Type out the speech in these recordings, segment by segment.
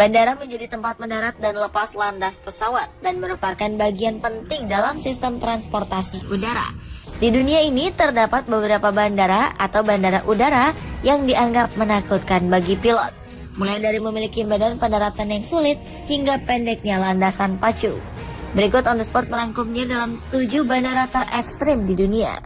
Bandara menjadi tempat mendarat dan lepas landas pesawat dan merupakan bagian penting dalam sistem transportasi udara. Di dunia ini terdapat beberapa bandara atau bandara udara yang dianggap menakutkan bagi pilot. Mulai dari memiliki badan pendaratan yang sulit hingga pendeknya landasan pacu. Berikut On The Spot merangkumnya dalam 7 bandara terekstrim di dunia.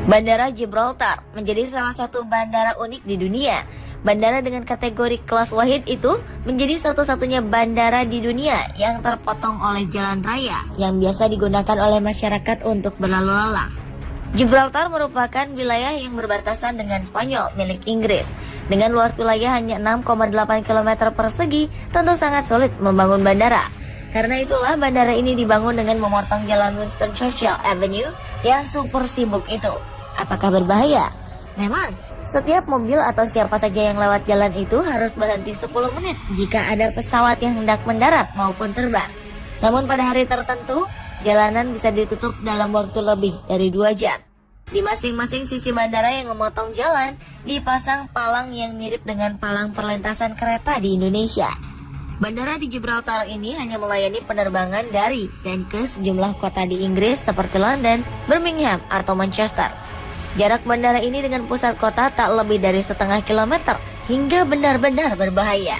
Bandara Gibraltar menjadi salah satu bandara unik di dunia. Bandara dengan kategori kelas wahid itu menjadi satu-satunya bandara di dunia yang terpotong oleh jalan raya yang biasa digunakan oleh masyarakat untuk berlalu lalang. Gibraltar merupakan wilayah yang berbatasan dengan Spanyol milik Inggris. Dengan luas wilayah hanya 6,8 km persegi, tentu sangat sulit membangun bandara. Karena itulah bandara ini dibangun dengan memotong jalan Winston Churchill Avenue yang super sibuk itu. Apakah berbahaya? Memang, setiap mobil atau siapa saja yang lewat jalan itu harus berhenti 10 menit jika ada pesawat yang hendak mendarat maupun terbang. Namun pada hari tertentu, jalanan bisa ditutup dalam waktu lebih dari 2 jam. Di masing-masing sisi bandara yang memotong jalan, dipasang palang yang mirip dengan palang perlintasan kereta di Indonesia. Bandara di Gibraltar ini hanya melayani penerbangan dari dan ke sejumlah kota di Inggris seperti London, Birmingham, atau Manchester. Jarak bandara ini dengan pusat kota tak lebih dari setengah kilometer hingga benar-benar berbahaya.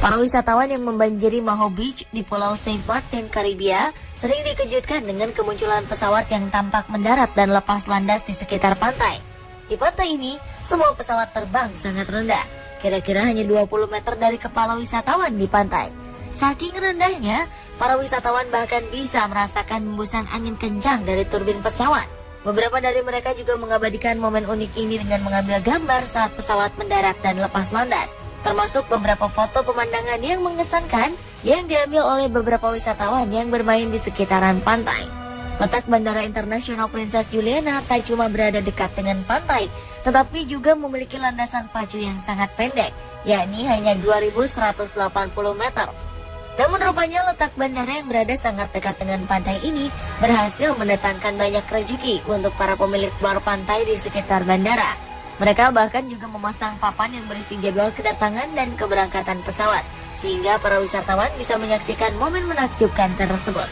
Para wisatawan yang membanjiri Maho Beach di Pulau Saint Martin, Karibia, sering dikejutkan dengan kemunculan pesawat yang tampak mendarat dan lepas landas di sekitar pantai. Di pantai ini, semua pesawat terbang sangat rendah, kira-kira hanya 20 meter dari kepala wisatawan di pantai. Saking rendahnya, para wisatawan bahkan bisa merasakan hembusan angin kencang dari turbin pesawat. Beberapa dari mereka juga mengabadikan momen unik ini dengan mengambil gambar saat pesawat mendarat dan lepas landas, termasuk beberapa foto pemandangan yang mengesankan yang diambil oleh beberapa wisatawan yang bermain di sekitaran pantai. Letak Bandara Internasional Princess Juliana tak cuma berada dekat dengan pantai, tetapi juga memiliki landasan pacu yang sangat pendek, yakni hanya 2.180 meter. Namun rupanya letak bandara yang berada sangat dekat dengan pantai ini berhasil mendatangkan banyak rezeki untuk para pemilik bar pantai di sekitar bandara. Mereka bahkan juga memasang papan yang berisi jadwal kedatangan dan keberangkatan pesawat, sehingga para wisatawan bisa menyaksikan momen menakjubkan tersebut.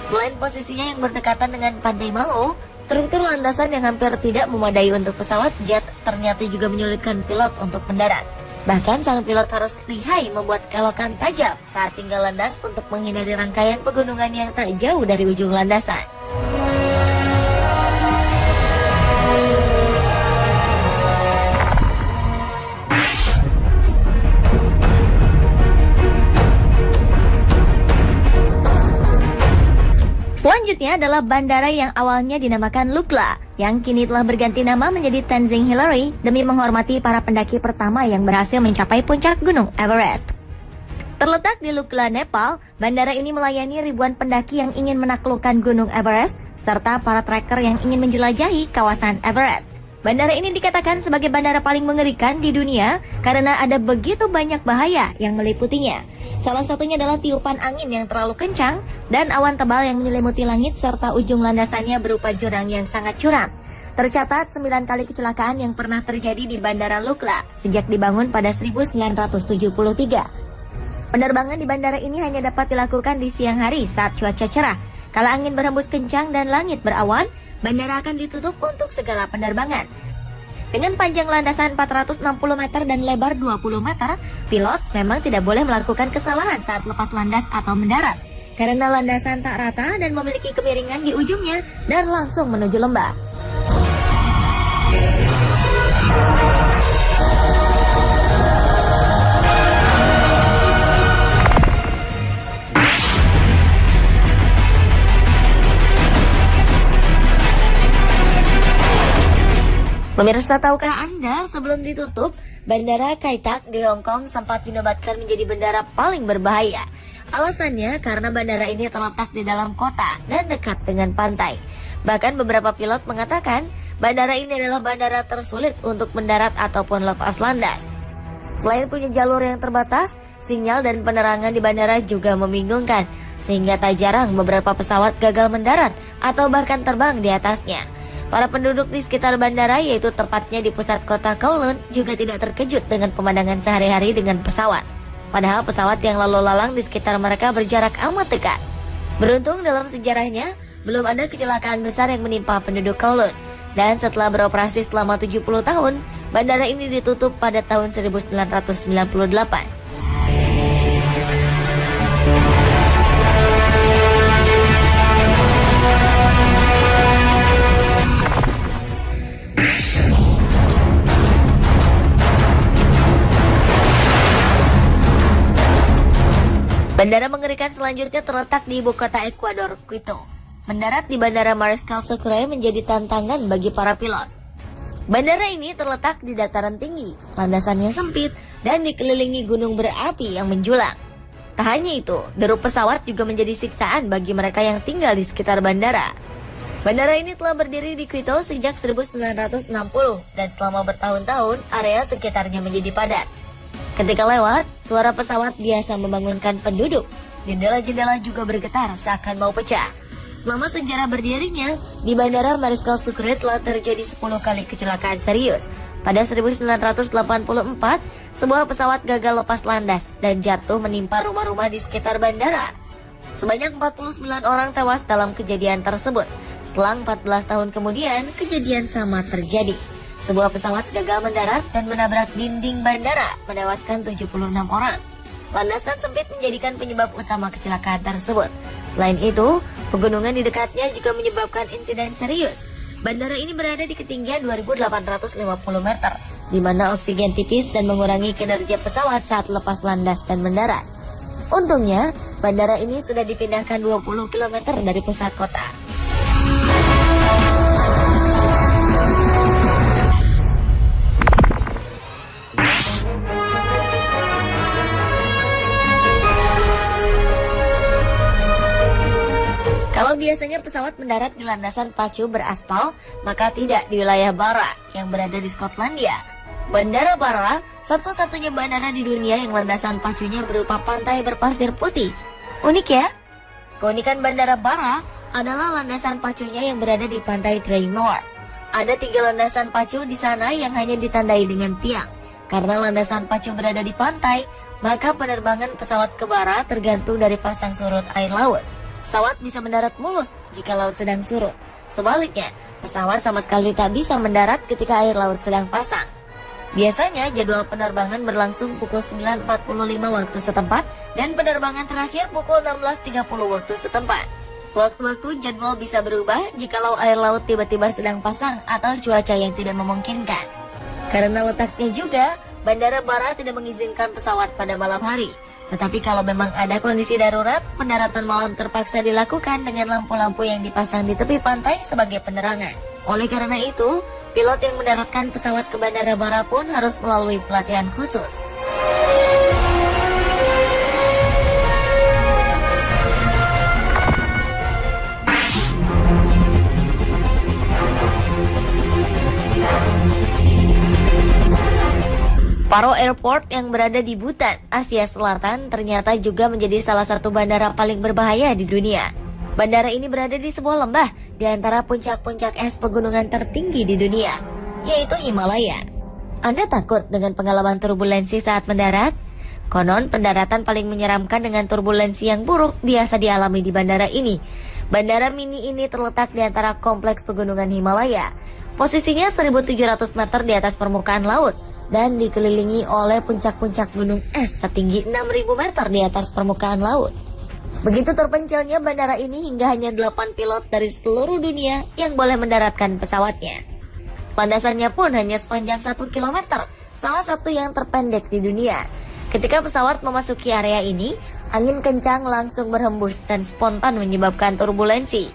Selain posisinya yang berdekatan dengan pantai Maho, struktur landasan yang hampir tidak memadai untuk pesawat jet ternyata juga menyulitkan pilot untuk mendarat. Bahkan sang pilot harus lihai membuat kelokan tajam saat tinggal landas untuk menghindari rangkaian pegunungan yang tak jauh dari ujung landasan. Selanjutnya adalah bandara yang awalnya dinamakan Lukla, yang kini telah berganti nama menjadi Tenzing Hillary demi menghormati para pendaki pertama yang berhasil mencapai puncak Gunung Everest. Terletak di Lukla, Nepal, bandara ini melayani ribuan pendaki yang ingin menaklukkan Gunung Everest, serta para trekker yang ingin menjelajahi kawasan Everest. Bandara ini dikatakan sebagai bandara paling mengerikan di dunia karena ada begitu banyak bahaya yang meliputinya. Salah satunya adalah tiupan angin yang terlalu kencang dan awan tebal yang menyelimuti langit serta ujung landasannya berupa jurang yang sangat curam. Tercatat 9 kali kecelakaan yang pernah terjadi di Bandara Lukla sejak dibangun pada 1973. Penerbangan di bandara ini hanya dapat dilakukan di siang hari saat cuaca cerah. Kala angin berhembus kencang dan langit berawan, bandara akan ditutup untuk segala penerbangan. Dengan panjang landasan 460 meter dan lebar 20 meter, pilot memang tidak boleh melakukan kesalahan saat lepas landas atau mendarat, karena landasan tak rata dan memiliki kemiringan di ujungnya dan langsung menuju lembah. Pemirsa, tahukah Anda sebelum ditutup, Bandara Kai Tak di Hong Kong sempat dinobatkan menjadi bandara paling berbahaya. Alasannya karena bandara ini terletak di dalam kota dan dekat dengan pantai. Bahkan beberapa pilot mengatakan bandara ini adalah bandara tersulit untuk mendarat ataupun lepas landas. Selain punya jalur yang terbatas, sinyal dan penerangan di bandara juga membingungkan, sehingga tak jarang beberapa pesawat gagal mendarat atau bahkan terbang di atasnya. Para penduduk di sekitar bandara, yaitu tepatnya di pusat kota Kowloon, juga tidak terkejut dengan pemandangan sehari-hari dengan pesawat. Padahal pesawat yang lalu lalang di sekitar mereka berjarak amat dekat. Beruntung dalam sejarahnya, belum ada kecelakaan besar yang menimpa penduduk Kowloon. Dan setelah beroperasi selama 70 tahun, bandara ini ditutup pada tahun 1998. Bandara mengerikan selanjutnya terletak di ibu kota Ekuador, Quito. Mendarat di Bandara Mariscal Sucre menjadi tantangan bagi para pilot. Bandara ini terletak di dataran tinggi, landasannya sempit, dan dikelilingi gunung berapi yang menjulang. Tak hanya itu, deru pesawat juga menjadi siksaan bagi mereka yang tinggal di sekitar bandara. Bandara ini telah berdiri di Quito sejak 1960 dan selama bertahun-tahun area sekitarnya menjadi padat. Ketika lewat, suara pesawat biasa membangunkan penduduk. Jendela-jendela juga bergetar seakan mau pecah. Selama sejarah berdirinya, di Bandara Mariscal Sucre telah terjadi 10 kali kecelakaan serius. Pada 1984, sebuah pesawat gagal lepas landas dan jatuh menimpa rumah-rumah di sekitar bandara. Sebanyak 49 orang tewas dalam kejadian tersebut. Selang 14 tahun kemudian, kejadian sama terjadi. Sebuah pesawat gagal mendarat dan menabrak dinding bandara, menewaskan 76 orang. Landasan sempit menjadikan penyebab utama kecelakaan tersebut. Selain itu, pegunungan di dekatnya juga menyebabkan insiden serius. Bandara ini berada di ketinggian 2.850 meter, di mana oksigen tipis dan mengurangi kinerja pesawat saat lepas landas dan mendarat. Untungnya, bandara ini sudah dipindahkan 20 km dari pusat kota. Kalau biasanya pesawat mendarat di landasan pacu beraspal, maka tidak di wilayah Barra yang berada di Skotlandia. Bandara Barra satu-satunya bandara di dunia yang landasan pacunya berupa pantai berpasir putih. Unik ya? Keunikan Bandara Barra adalah landasan pacunya yang berada di pantai Draymoor. Ada 3 landasan pacu di sana yang hanya ditandai dengan tiang. Karena landasan pacu berada di pantai, maka penerbangan pesawat ke Barra tergantung dari pasang surut air laut. Pesawat bisa mendarat mulus jika laut sedang surut. Sebaliknya, pesawat sama sekali tak bisa mendarat ketika air laut sedang pasang. Biasanya jadwal penerbangan berlangsung pukul 9.45 waktu setempat dan penerbangan terakhir pukul 16.30 waktu setempat. Sewaktu-waktu jadwal bisa berubah jikalau air laut tiba-tiba sedang pasang atau cuaca yang tidak memungkinkan. Karena letaknya juga, Bandara Barra tidak mengizinkan pesawat pada malam hari. Tetapi kalau memang ada kondisi darurat, pendaratan malam terpaksa dilakukan dengan lampu-lampu yang dipasang di tepi pantai sebagai penerangan. Oleh karena itu, pilot yang mendaratkan pesawat ke Bandara Barra pun harus melalui pelatihan khusus. Paro Airport yang berada di Butan, Asia Selatan ternyata juga menjadi salah satu bandara paling berbahaya di dunia. Bandara ini berada di sebuah lembah di antara puncak-puncak es pegunungan tertinggi di dunia, yaitu Himalaya. Anda takut dengan pengalaman turbulensi saat mendarat? Konon pendaratan paling menyeramkan dengan turbulensi yang buruk biasa dialami di bandara ini. Bandara mini ini terletak di antara kompleks pegunungan Himalaya. Posisinya 1.700 meter di atas permukaan laut dan dikelilingi oleh puncak-puncak gunung es setinggi 6.000 meter di atas permukaan laut. Begitu terpencilnya bandara ini hingga hanya 8 pilot dari seluruh dunia yang boleh mendaratkan pesawatnya. Landasannya pun hanya sepanjang 1 km, salah satu yang terpendek di dunia. Ketika pesawat memasuki area ini, angin kencang langsung berhembus dan spontan menyebabkan turbulensi.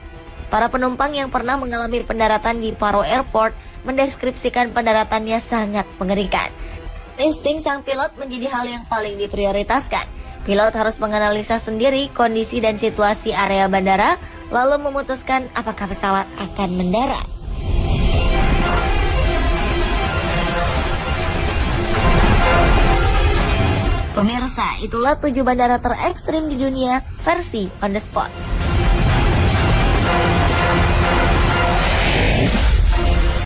Para penumpang yang pernah mengalami pendaratan di Paro Airport mendeskripsikan pendaratannya sangat mengerikan. Insting sang pilot menjadi hal yang paling diprioritaskan. Pilot harus menganalisa sendiri kondisi dan situasi area bandara, lalu memutuskan apakah pesawat akan mendarat. Pemirsa, itulah 7 bandara terekstrim di dunia versi On The Spot.